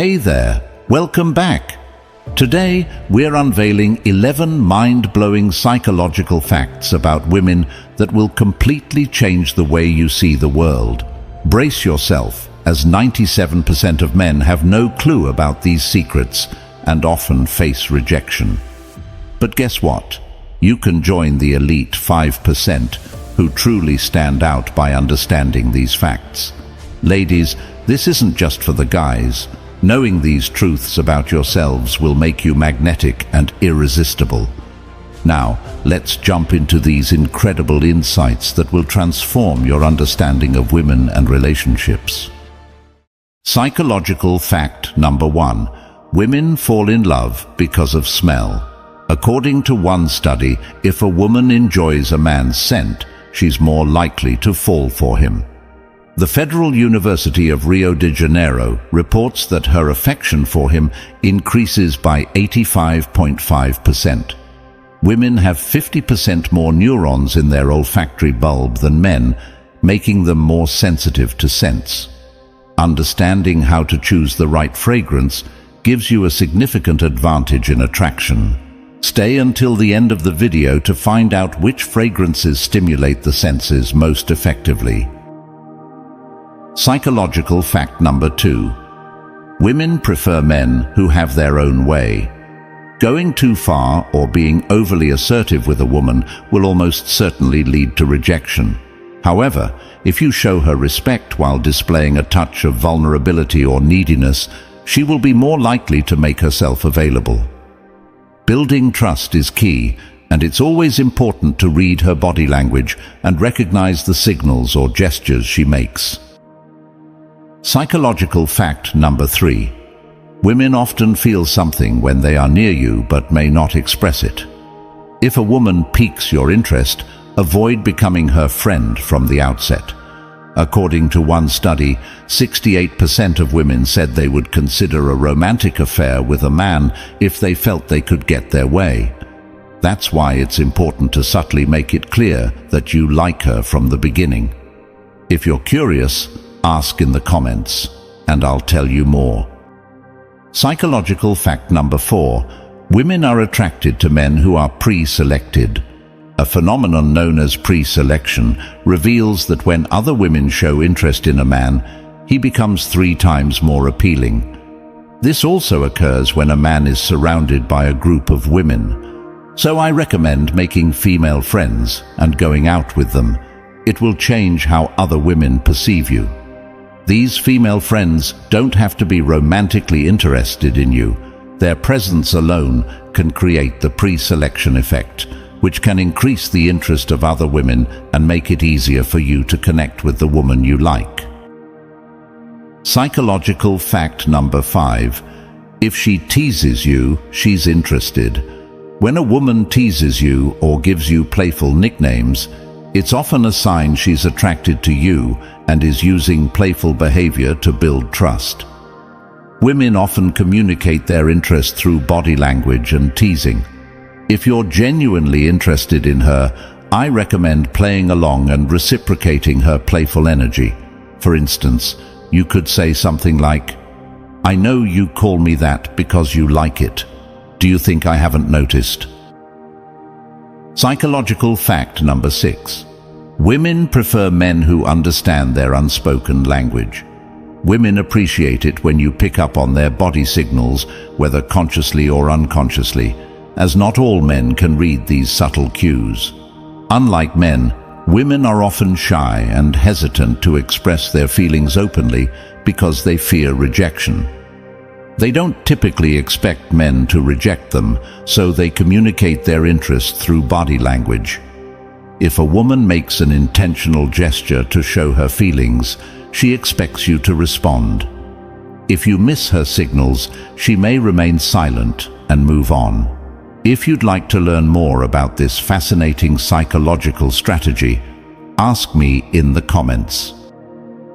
Hey there, welcome back. Today, we're unveiling 11 mind-blowing psychological facts about women that will completely change the way you see the world. Brace yourself, as 97% of men have no clue about these secrets and often face rejection. But guess what? You can join the elite 5% who truly stand out by understanding these facts. Ladies, this isn't just for the guys. Knowing these truths about yourselves will make you magnetic and irresistible. Now, let's jump into these incredible insights that will transform your understanding of women and relationships. Psychological fact number 1. Women fall in love because of smell. According to one study, if a woman enjoys a man's scent, she's more likely to fall for him. The Federal University of Rio de Janeiro reports that her affection for him increases by 85.5%. Women have 50% more neurons in their olfactory bulb than men, making them more sensitive to scents. Understanding how to choose the right fragrance gives you a significant advantage in attraction. Stay until the end of the video to find out which fragrances stimulate the senses most effectively. Psychological fact number 2. Women prefer men who have their own way. Going too far or being overly assertive with a woman will almost certainly lead to rejection. However, if you show her respect while displaying a touch of vulnerability or neediness, she will be more likely to make herself available. Building trust is key, and it's always important to read her body language and recognize the signals or gestures she makes. Psychological fact number 3. Women often feel something when they are near you but may not express it. If a woman piques your interest, avoid becoming her friend from the outset. According to one study, 68% of women said they would consider a romantic affair with a man if they felt they could get their way. That's why it's important to subtly make it clear that you like her from the beginning. If you're curious, ask in the comments, and I'll tell you more. Psychological fact number 4. Women are attracted to men who are pre-selected. A phenomenon known as pre-selection reveals that when other women show interest in a man, he becomes 3 times more appealing. This also occurs when a man is surrounded by a group of women. So I recommend making female friends and going out with them. It will change how other women perceive you. These female friends don't have to be romantically interested in you. Their presence alone can create the pre-selection effect, which can increase the interest of other women and make it easier for you to connect with the woman you like. Psychological fact number 5. If she teases you, she's interested. When a woman teases you or gives you playful nicknames, it's often a sign she's attracted to you and is using playful behavior to build trust. Women often communicate their interest through body language and teasing. If you're genuinely interested in her, I recommend playing along and reciprocating her playful energy. For instance, you could say something like, "I know you call me that because you like it. Do you think I haven't noticed?" Psychological fact number 6. Women prefer men who understand their unspoken language. Women appreciate it when you pick up on their body signals, whether consciously or unconsciously, as not all men can read these subtle cues. Unlike men, women are often shy and hesitant to express their feelings openly because they fear rejection. They don't typically expect men to reject them, so they communicate their interest through body language. If a woman makes an intentional gesture to show her feelings, she expects you to respond. If you miss her signals, she may remain silent and move on. If you'd like to learn more about this fascinating psychological strategy, ask me in the comments.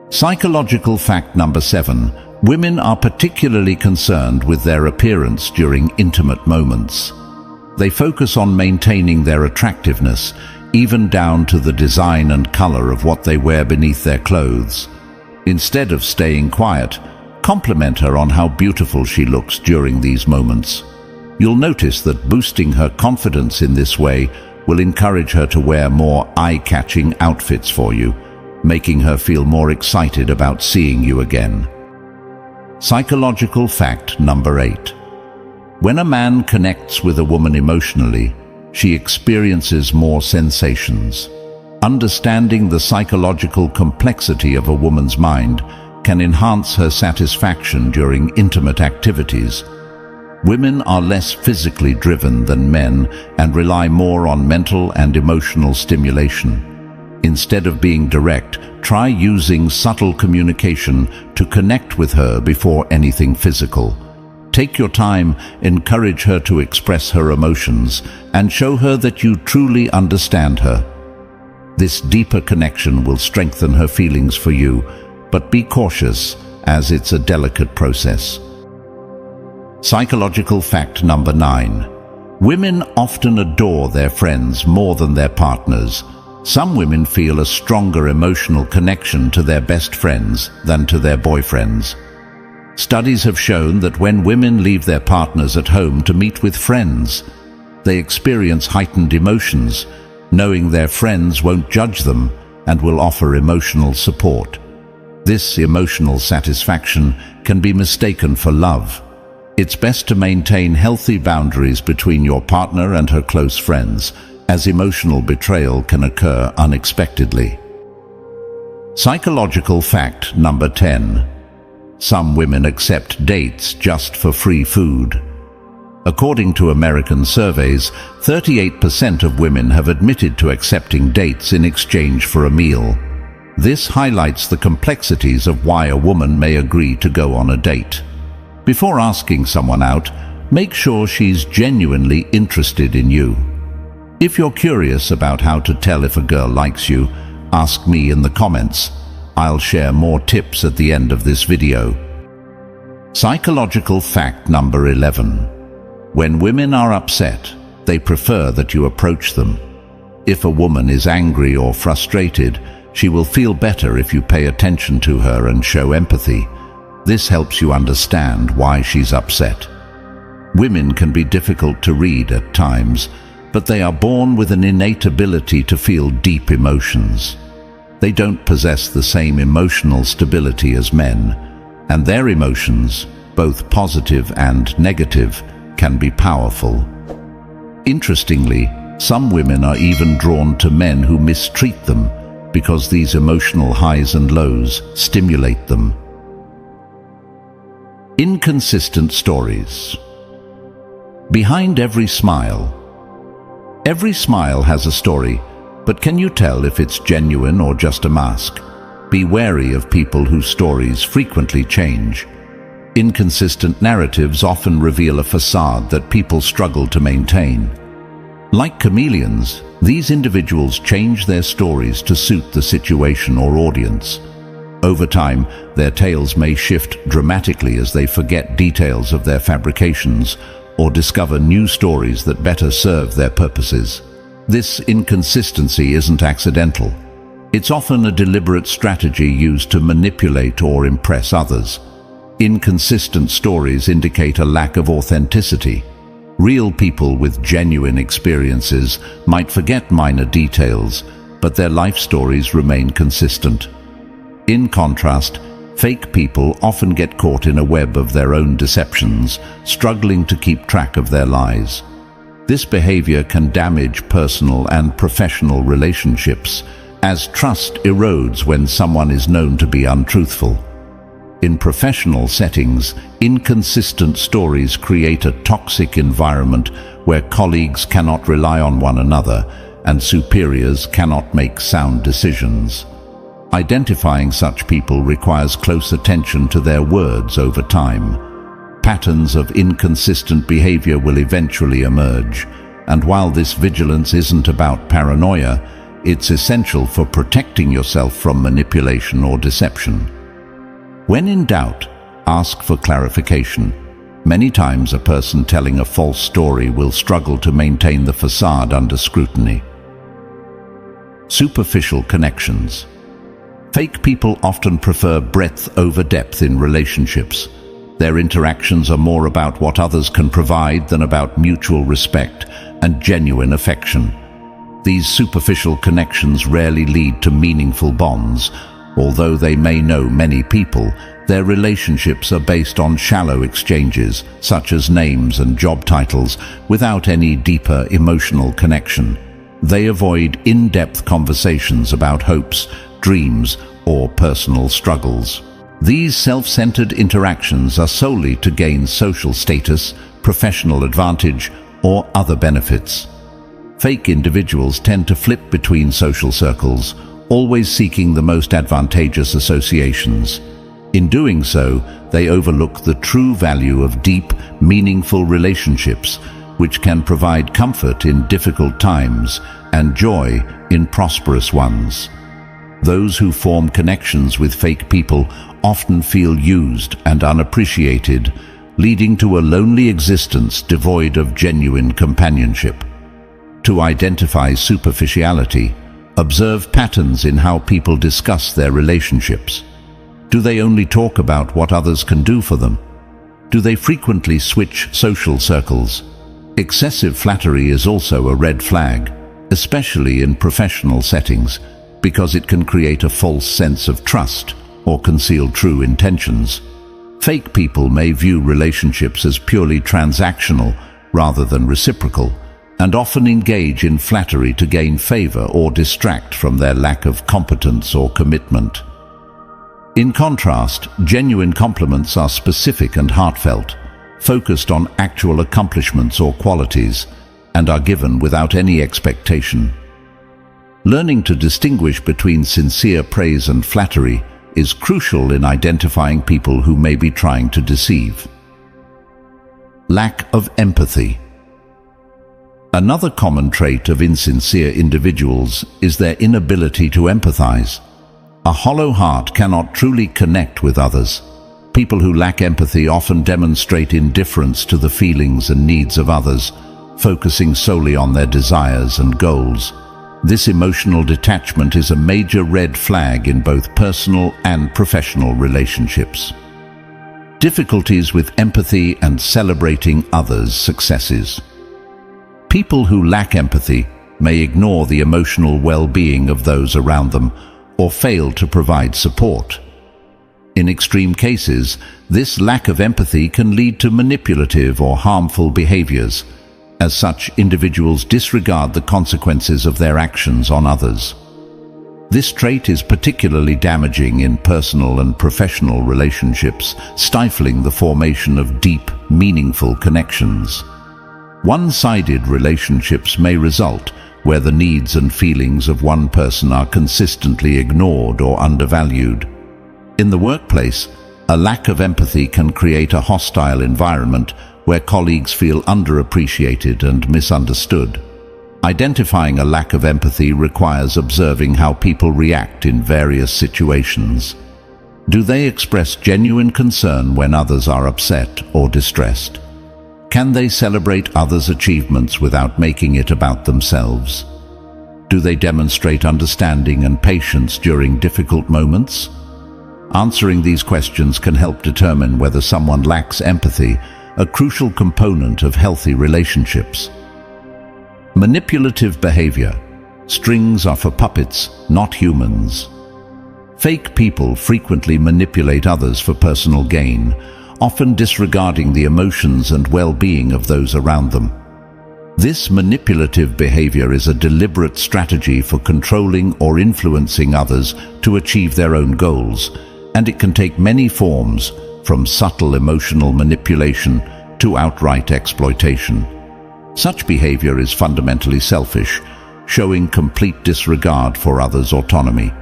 Psychological fact number 7. Women are particularly concerned with their appearance during intimate moments. They focus on maintaining their attractiveness, even down to the design and color of what they wear beneath their clothes. Instead of staying quiet, Compliment her on how beautiful she looks during these moments. You'll notice that boosting her confidence in this way will encourage her to wear more eye-catching outfits for you, making her feel more excited about seeing you again. Psychological fact number 8. When a man connects with a woman emotionally, she experiences more sensations. Understanding the psychological complexity of a woman's mind can enhance her satisfaction during intimate activities. Women are less physically driven than men and rely more on mental and emotional stimulation. Instead of being direct, try using subtle communication to connect with her before anything physical. Take your time, encourage her to express her emotions, and show her that you truly understand her. This deeper connection will strengthen her feelings for you, but be cautious, as it's a delicate process. Psychological fact number 9. Women often adore their friends more than their partners. Some women feel a stronger emotional connection to their best friends than to their boyfriends. Studies have shown that when women leave their partners at home to meet with friends, they experience heightened emotions, knowing their friends won't judge them and will offer emotional support. This emotional satisfaction can be mistaken for love. It's best to maintain healthy boundaries between your partner and her close friends, as emotional betrayal can occur unexpectedly. Psychological fact number 10. Some women accept dates just for free food. According to American surveys, 38% of women have admitted to accepting dates in exchange for a meal. This highlights the complexities of why a woman may agree to go on a date. Before asking someone out, make sure she's genuinely interested in you. If you're curious about how to tell if a girl likes you, ask me in the comments. I'll share more tips at the end of this video. Psychological fact number 11. When women are upset, they prefer that you approach them. If a woman is angry or frustrated, she will feel better if you pay attention to her and show empathy. This helps you understand why she's upset. Women can be difficult to read at times, but they are born with an innate ability to feel deep emotions. They don't possess the same emotional stability as men, and their emotions, both positive and negative, can be powerful. Interestingly, some women are even drawn to men who mistreat them because these emotional highs and lows stimulate them. Inconsistent stories. Behind every smile has a story, but can you tell if it's genuine or just a mask? Be wary of people whose stories frequently change. Inconsistent narratives often reveal a facade that people struggle to maintain. Like chameleons, these individuals change their stories to suit the situation or audience. Over time, their tales may shift dramatically as they forget details of their fabrications or discover new stories that better serve their purposes. This inconsistency isn't accidental. It's often a deliberate strategy used to manipulate or impress others. Inconsistent stories indicate a lack of authenticity. Real people with genuine experiences might forget minor details, but their life stories remain consistent. In contrast, fake people often get caught in a web of their own deceptions, struggling to keep track of their lies. This behavior can damage personal and professional relationships, as trust erodes when someone is known to be untruthful. In professional settings, inconsistent stories create a toxic environment where colleagues cannot rely on one another and superiors cannot make sound decisions. Identifying such people requires close attention to their words over time. Patterns of inconsistent behavior will eventually emerge, and while this vigilance isn't about paranoia, it's essential for protecting yourself from manipulation or deception. When in doubt, ask for clarification. Many times a person telling a false story will struggle to maintain the facade under scrutiny. Superficial connections. Fake people often prefer breadth over depth in relationships. Their interactions are more about what others can provide than about mutual respect and genuine affection. These superficial connections rarely lead to meaningful bonds. Although they may know many people, their relationships are based on shallow exchanges, such as names and job titles, without any deeper emotional connection. They avoid in-depth conversations about hopes, dreams, or personal struggles. These self-centered interactions are solely to gain social status, professional advantage, or other benefits. Fake individuals tend to flip between social circles, always seeking the most advantageous associations. In doing so, they overlook the true value of deep, meaningful relationships, which can provide comfort in difficult times and joy in prosperous ones. Those who form connections with fake people often feel used and unappreciated, leading to a lonely existence devoid of genuine companionship. To identify superficiality, observe patterns in how people discuss their relationships. Do they only talk about what others can do for them? Do they frequently switch social circles? Excessive flattery is also a red flag, especially in professional settings, because it can create a false sense of trust or conceal true intentions. Fake people may view relationships as purely transactional rather than reciprocal, and often engage in flattery to gain favor or distract from their lack of competence or commitment. In contrast, genuine compliments are specific and heartfelt, focused on actual accomplishments or qualities, and are given without any expectation. Learning to distinguish between sincere praise and flattery is crucial in identifying people who may be trying to deceive. Lack of empathy. Another common trait of insincere individuals is their inability to empathize. A hollow heart cannot truly connect with others. People who lack empathy often demonstrate indifference to the feelings and needs of others, focusing solely on their desires and goals. This emotional detachment is a major red flag in both personal and professional relationships. Difficulties with empathy and celebrating others' successes. People who lack empathy may ignore the emotional well-being of those around them or fail to provide support. In extreme cases, this lack of empathy can lead to manipulative or harmful behaviors. As such, individuals disregard the consequences of their actions on others. This trait is particularly damaging in personal and professional relationships, stifling the formation of deep, meaningful connections. One-sided relationships may result where the needs and feelings of one person are consistently ignored or undervalued. In the workplace, a lack of empathy can create a hostile environment where colleagues feel underappreciated and misunderstood. Identifying a lack of empathy requires observing how people react in various situations. Do they express genuine concern when others are upset or distressed? Can they celebrate others' achievements without making it about themselves? Do they demonstrate understanding and patience during difficult moments? Answering these questions can help determine whether someone lacks empathy, a crucial component of healthy relationships. Manipulative behavior. Strings are for puppets, not humans. Fake people frequently manipulate others for personal gain, often disregarding the emotions and well-being of those around them. This manipulative behavior is a deliberate strategy for controlling or influencing others to achieve their own goals, and it can take many forms, from subtle emotional manipulation to outright exploitation. Such behavior is fundamentally selfish, showing complete disregard for others' autonomy.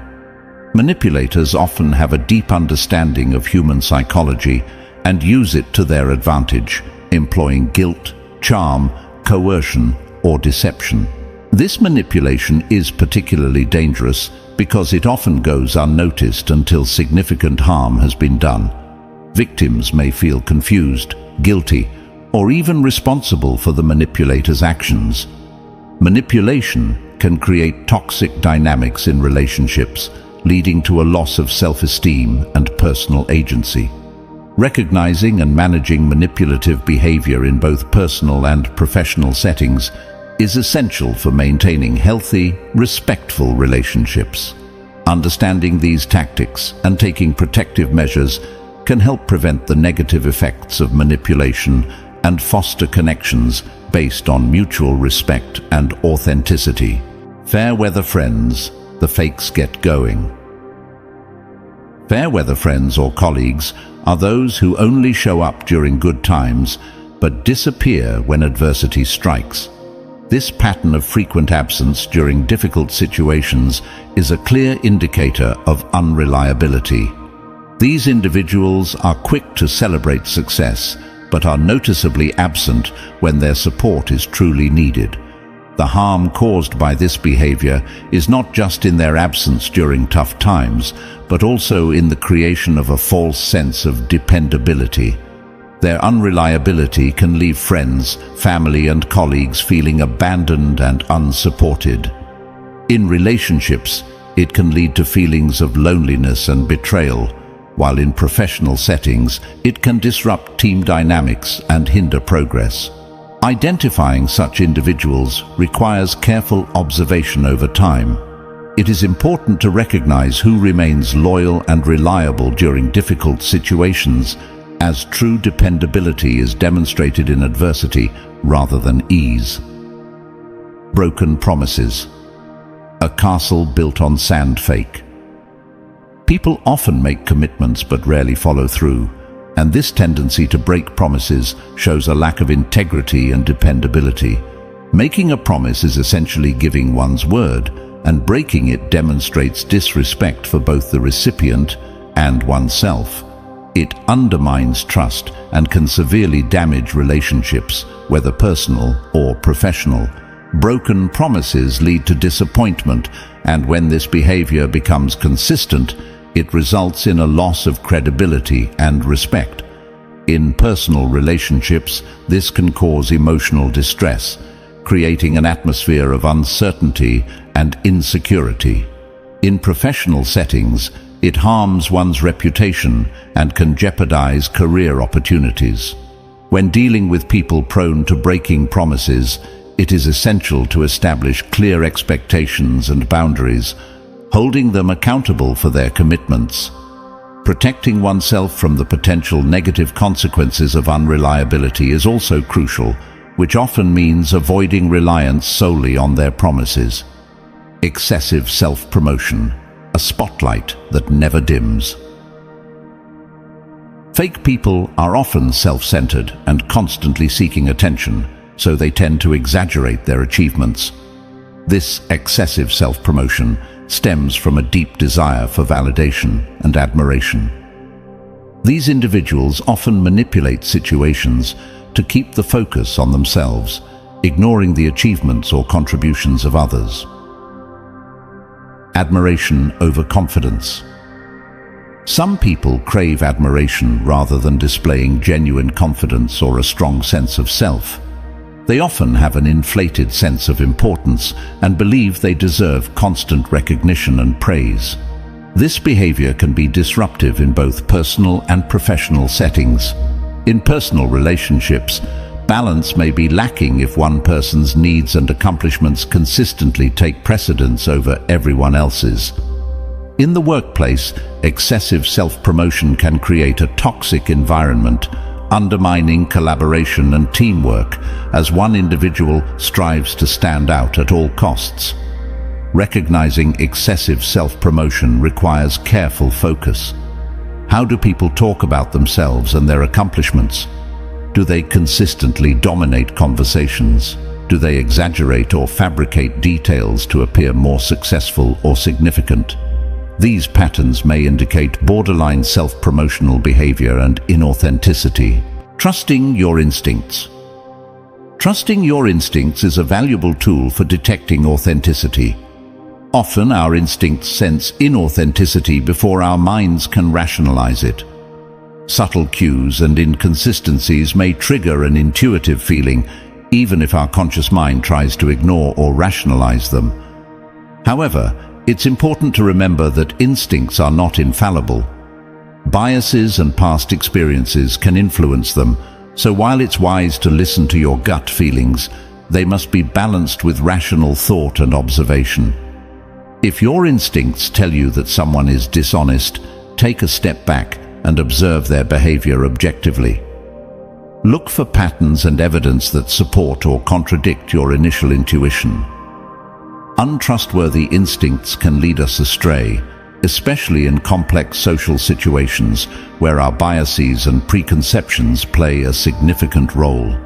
Manipulators often have a deep understanding of human psychology and use it to their advantage, employing guilt, charm, coercion, or deception. This manipulation is particularly dangerous because it often goes unnoticed until significant harm has been done. Victims may feel confused, guilty, or even responsible for the manipulator's actions. Manipulation can create toxic dynamics in relationships, leading to a loss of self-esteem and personal agency. Recognizing and managing manipulative behavior in both personal and professional settings is essential for maintaining healthy, respectful relationships. Understanding these tactics and taking protective measures can help prevent the negative effects of manipulation and foster connections based on mutual respect and authenticity. Fair weather friends, the fakes get going. Fair weather friends or colleagues are those who only show up during good times but disappear when adversity strikes. This pattern of frequent absence during difficult situations is a clear indicator of unreliability. These individuals are quick to celebrate success, but are noticeably absent when their support is truly needed. The harm caused by this behavior is not just in their absence during tough times, but also in the creation of a false sense of dependability. Their unreliability can leave friends, family, and colleagues feeling abandoned and unsupported. In relationships, it can lead to feelings of loneliness and betrayal, while in professional settings, it can disrupt team dynamics and hinder progress. Identifying such individuals requires careful observation over time. It is important to recognize who remains loyal and reliable during difficult situations, as true dependability is demonstrated in adversity rather than ease. Broken promises. A castle built on sand fake. People often make commitments but rarely follow through, and this tendency to break promises shows a lack of integrity and dependability. Making a promise is essentially giving one's word, and breaking it demonstrates disrespect for both the recipient and oneself. It undermines trust and can severely damage relationships, whether personal or professional. Broken promises lead to disappointment, and when this behavior becomes consistent, it results in a loss of credibility and respect. In personal relationships, this can cause emotional distress, creating an atmosphere of uncertainty and insecurity. In professional settings, it harms one's reputation and can jeopardize career opportunities. When dealing with people prone to breaking promises, it is essential to establish clear expectations and boundaries, holding them accountable for their commitments. Protecting oneself from the potential negative consequences of unreliability is also crucial, which often means avoiding reliance solely on their promises. Excessive self-promotion, a spotlight that never dims. Fake people are often self-centered and constantly seeking attention, so they tend to exaggerate their achievements. This excessive self-promotion stems from a deep desire for validation and admiration. These individuals often manipulate situations to keep the focus on themselves, ignoring the achievements or contributions of others. Admiration over confidence. Some people crave admiration rather than displaying genuine confidence or a strong sense of self. They often have an inflated sense of importance and believe they deserve constant recognition and praise. This behavior can be disruptive in both personal and professional settings. In personal relationships, balance may be lacking if one person's needs and accomplishments consistently take precedence over everyone else's. In the workplace, excessive self-promotion can create a toxic environment, undermining collaboration and teamwork as one individual strives to stand out at all costs. Recognizing excessive self-promotion requires careful focus. How do people talk about themselves and their accomplishments? Do they consistently dominate conversations? Do they exaggerate or fabricate details to appear more successful or significant? These patterns may indicate borderline self-promotional behavior and inauthenticity. Trusting your instincts. Trusting your instincts is a valuable tool for detecting authenticity. Often our instincts sense inauthenticity before our minds can rationalize it. Subtle cues and inconsistencies may trigger an intuitive feeling, even if our conscious mind tries to ignore or rationalize them. However, It's important to remember that instincts are not infallible. Biases and past experiences can influence them, so while it's wise to listen to your gut feelings, they must be balanced with rational thought and observation. If your instincts tell you that someone is dishonest, take a step back and observe their behavior objectively. Look for patterns and evidence that support or contradict your initial intuition. Untrustworthy instincts can lead us astray, especially in complex social situations where our biases and preconceptions play a significant role.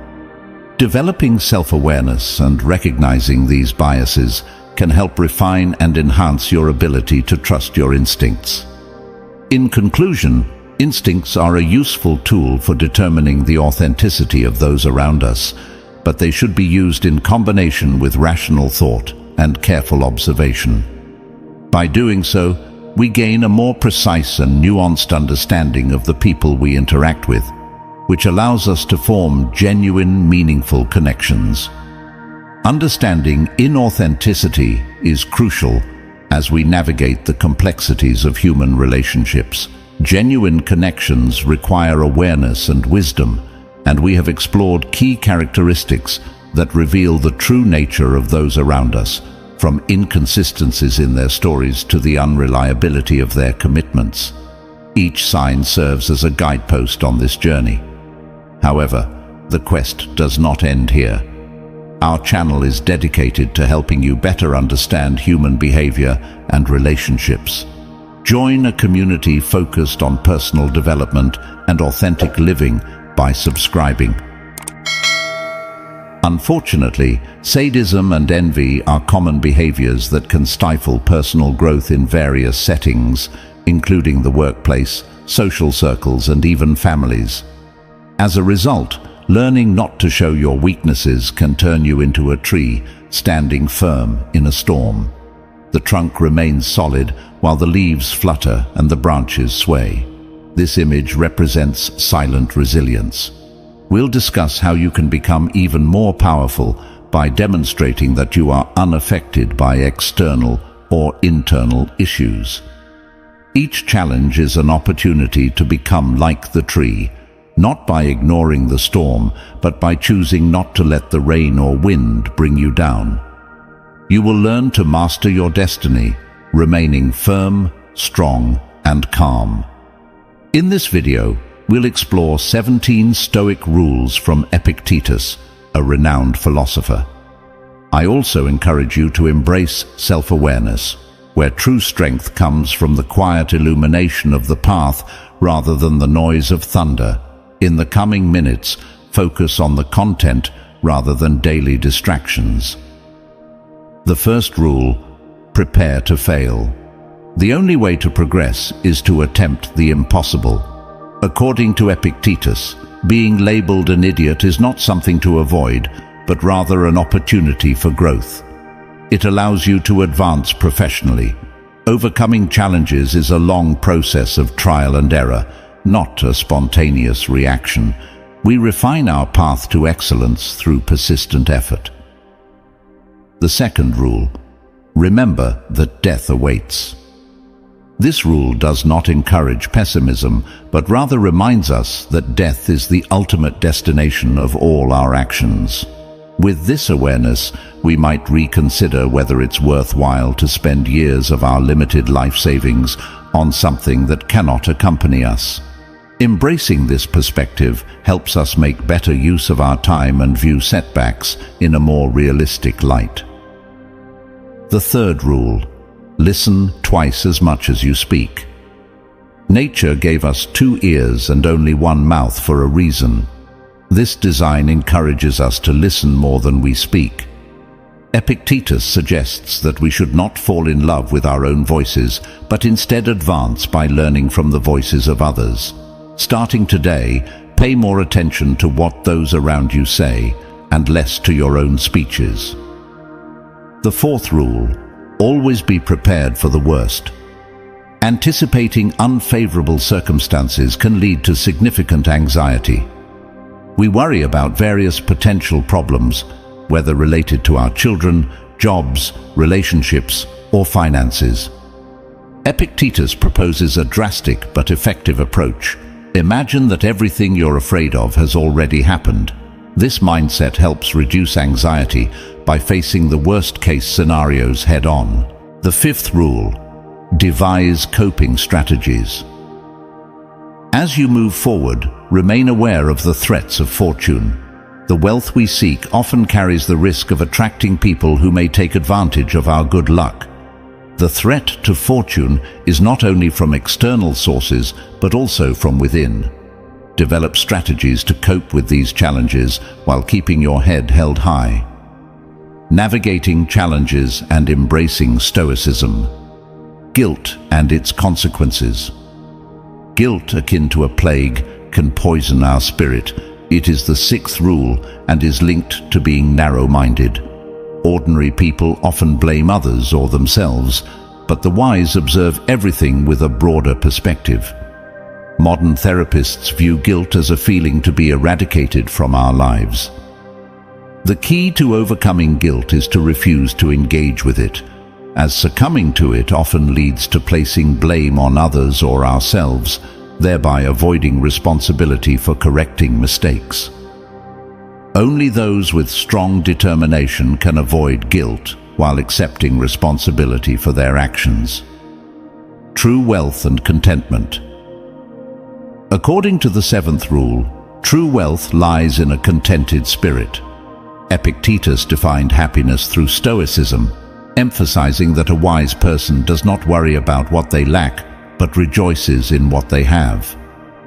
Developing self-awareness and recognizing these biases can help refine and enhance your ability to trust your instincts. In conclusion, instincts are a useful tool for determining the authenticity of those around us, but they should be used in combination with rational thought and careful observation. By doing so, we gain a more precise and nuanced understanding of the people we interact with, which allows us to form genuine, meaningful connections. Understanding inauthenticity is crucial as we navigate the complexities of human relationships. Genuine connections require awareness and wisdom, and we have explored key characteristics that reveal the true nature of those around us, from inconsistencies in their stories to the unreliability of their commitments. Each sign serves as a guidepost on this journey. However, the quest does not end here. Our channel is dedicated to helping you better understand human behavior and relationships. Join a community focused on personal development and authentic living by subscribing. Unfortunately, sadism and envy are common behaviors that can stifle personal growth in various settings, including the workplace, social circles, and even families. As a result, learning not to show your weaknesses can turn you into a tree standing firm in a storm. The trunk remains solid while the leaves flutter and the branches sway. This image represents silent resilience. We'll discuss how you can become even more powerful by demonstrating that you are unaffected by external or internal issues. Each challenge is an opportunity to become like the tree, not by ignoring the storm, but by choosing not to let the rain or wind bring you down. You will learn to master your destiny, remaining firm, strong, and calm. In this video, we'll explore 17 Stoic rules from Epictetus, a renowned philosopher. I also encourage you to embrace self-awareness, where true strength comes from the quiet illumination of the path rather than the noise of thunder. In the coming minutes, focus on the content rather than daily distractions. The first rule: prepare to fail. The only way to progress is to attempt the impossible. According to Epictetus, being labeled an idiot is not something to avoid, but rather an opportunity for growth. It allows you to advance professionally. Overcoming challenges is a long process of trial and error, not a spontaneous reaction. We refine our path to excellence through persistent effort. The second rule: remember that death awaits. This rule does not encourage pessimism, but rather reminds us that death is the ultimate destination of all our actions. With this awareness, we might reconsider whether it's worthwhile to spend years of our limited life savings on something that cannot accompany us. Embracing this perspective helps us make better use of our time and view setbacks in a more realistic light. The third rule: listen twice as much as you speak. Nature gave us 2 ears and only 1 mouth for a reason. This design encourages us to listen more than we speak. Epictetus suggests that we should not fall in love with our own voices, but instead advance by learning from the voices of others. Starting today, pay more attention to what those around you say and less to your own speeches. The fourth rule: always be prepared for the worst. Anticipating unfavorable circumstances can lead to significant anxiety. We worry about various potential problems, whether related to our children, jobs, relationships, or finances. Epictetus proposes a drastic but effective approach. Imagine that everything you're afraid of has already happened. This mindset helps reduce anxiety by facing the worst-case scenarios head-on. The fifth rule: devise coping strategies. As you move forward, remain aware of the threats of fortune. The wealth we seek often carries the risk of attracting people who may take advantage of our good luck. The threat to fortune is not only from external sources, but also from within. Develop strategies to cope with these challenges while keeping your head held high. Navigating challenges and embracing Stoicism. Guilt and its consequences. Guilt, akin to a plague, can poison our spirit. It is the sixth rule and is linked to being narrow-minded. Ordinary people often blame others or themselves, but the wise observe everything with a broader perspective. Modern therapists view guilt as a feeling to be eradicated from our lives. The key to overcoming guilt is to refuse to engage with it, as succumbing to it often leads to placing blame on others or ourselves, thereby avoiding responsibility for correcting mistakes. Only those with strong determination can avoid guilt while accepting responsibility for their actions. True wealth and contentment. According to the seventh rule, true wealth lies in a contented spirit. Epictetus defined happiness through Stoicism, emphasizing that a wise person does not worry about what they lack, but rejoices in what they have.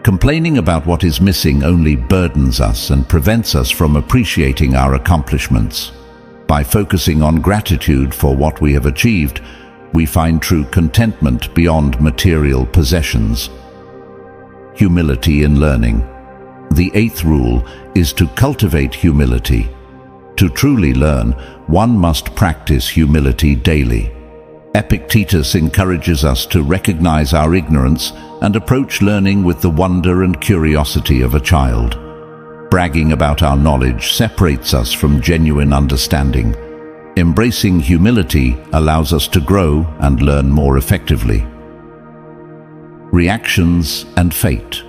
Complaining about what is missing only burdens us and prevents us from appreciating our accomplishments. By focusing on gratitude for what we have achieved, we find true contentment beyond material possessions. Humility in learning. The eighth rule is to cultivate humility. To truly learn, one must practice humility daily. Epictetus encourages us to recognize our ignorance and approach learning with the wonder and curiosity of a child. Bragging about our knowledge separates us from genuine understanding. Embracing humility allows us to grow and learn more effectively. Reactions and fate.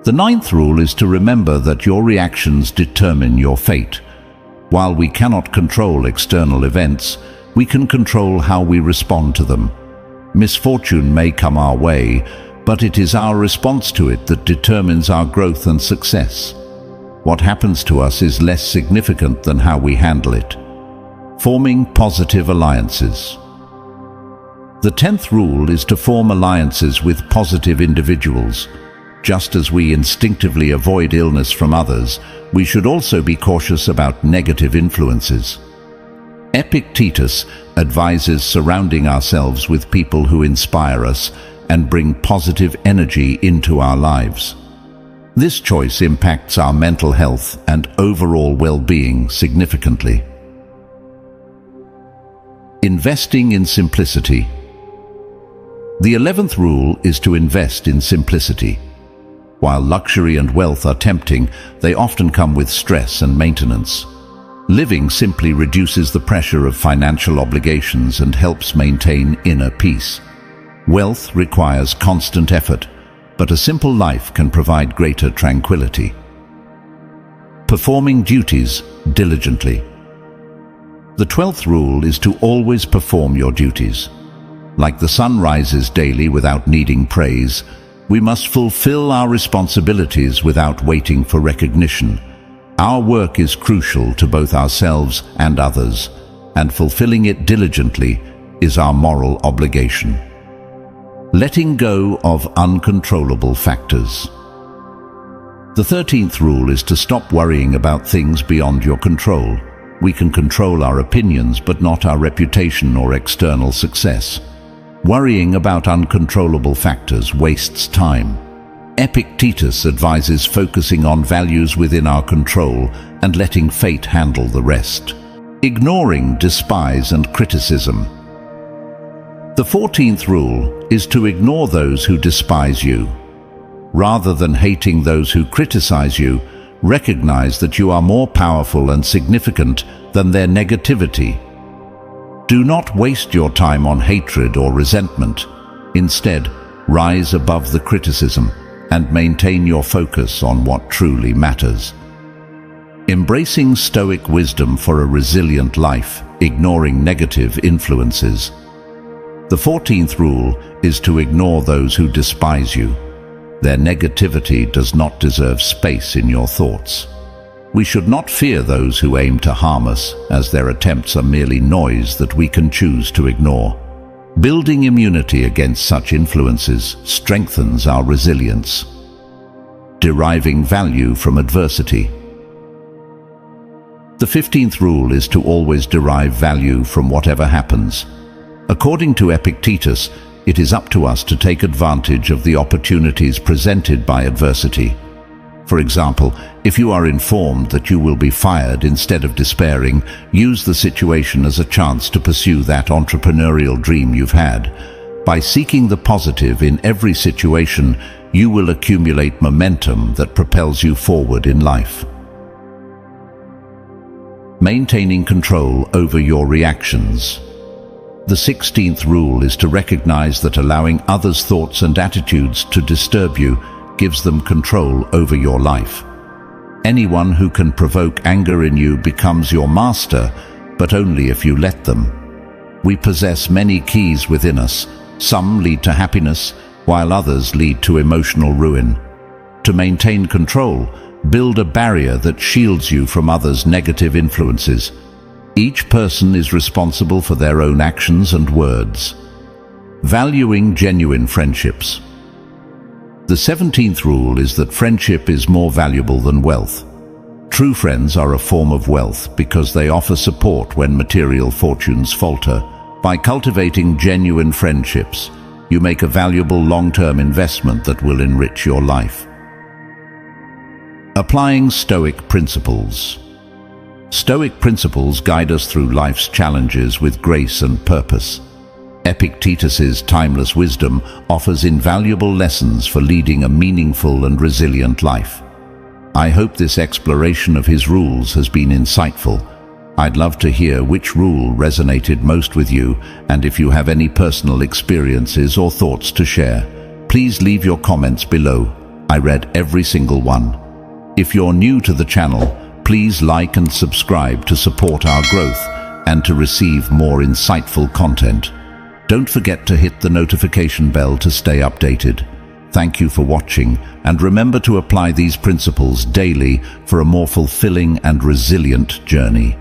The ninth rule is to remember that your reactions determine your fate. While we cannot control external events, we can control how we respond to them. Misfortune may come our way, but it is our response to it that determines our growth and success. What happens to us is less significant than how we handle it. Forming positive alliances. The 10th rule is to form alliances with positive individuals. Just as we instinctively avoid illness from others, we should also be cautious about negative influences. Epictetus advises surrounding ourselves with people who inspire us and bring positive energy into our lives. This choice impacts our mental health and overall well-being significantly. Investing in simplicity. The 11th rule is to invest in simplicity. While luxury and wealth are tempting, they often come with stress and maintenance. Living simply reduces the pressure of financial obligations and helps maintain inner peace. Wealth requires constant effort, but a simple life can provide greater tranquility. Performing duties diligently. The 12th rule is to always perform your duties. Like the sun rises daily without needing praise, we must fulfill our responsibilities without waiting for recognition. Our work is crucial to both ourselves and others, and fulfilling it diligently is our moral obligation. Letting go of uncontrollable factors. The 13th rule is to stop worrying about things beyond your control. We can control our opinions, but not our reputation or external success. Worrying about uncontrollable factors wastes time. Epictetus advises focusing on values within our control and letting fate handle the rest. Ignoring despise and criticism. The 14th rule is to ignore those who despise you. Rather than hating those who criticize you, recognize that you are more powerful and significant than their negativity. Do not waste your time on hatred or resentment. Instead, rise above the criticism and maintain your focus on what truly matters. Embracing Stoic wisdom for a resilient life, ignoring negative influences. The 14th rule is to ignore those who despise you. Their negativity does not deserve space in your thoughts. We should not fear those who aim to harm us, as their attempts are merely noise that we can choose to ignore. Building immunity against such influences strengthens our resilience. Deriving value from adversity. The 15th rule is to always derive value from whatever happens. According to Epictetus, it is up to us to take advantage of the opportunities presented by adversity. For example, if you are informed that you will be fired, instead of despairing, use the situation as a chance to pursue that entrepreneurial dream you've had. By seeking the positive in every situation, you will accumulate momentum that propels you forward in life. Maintaining control over your reactions. The 16th rule is to recognize that allowing others' thoughts and attitudes to disturb you gives them control over your life. Anyone who can provoke anger in you becomes your master, but only if you let them. We possess many keys within us. Some lead to happiness, while others lead to emotional ruin. To maintain control, build a barrier that shields you from others' negative influences. Each person is responsible for their own actions and words. Valuing genuine friendships. The 17th rule is that friendship is more valuable than wealth. True friends are a form of wealth because they offer support when material fortunes falter. By cultivating genuine friendships, you make a valuable long-term investment that will enrich your life. Applying Stoic principles. Stoic principles guide us through life's challenges with grace and purpose. Epictetus's timeless wisdom offers invaluable lessons for leading a meaningful and resilient life. I hope this exploration of his rules has been insightful. I'd love to hear which rule resonated most with you, and if you have any personal experiences or thoughts to share, please leave your comments below. I read every single one. If you're new to the channel, please like and subscribe to support our growth and to receive more insightful content. Don't forget to hit the notification bell to stay updated. Thank you for watching, and remember to apply these principles daily for a more fulfilling and resilient journey.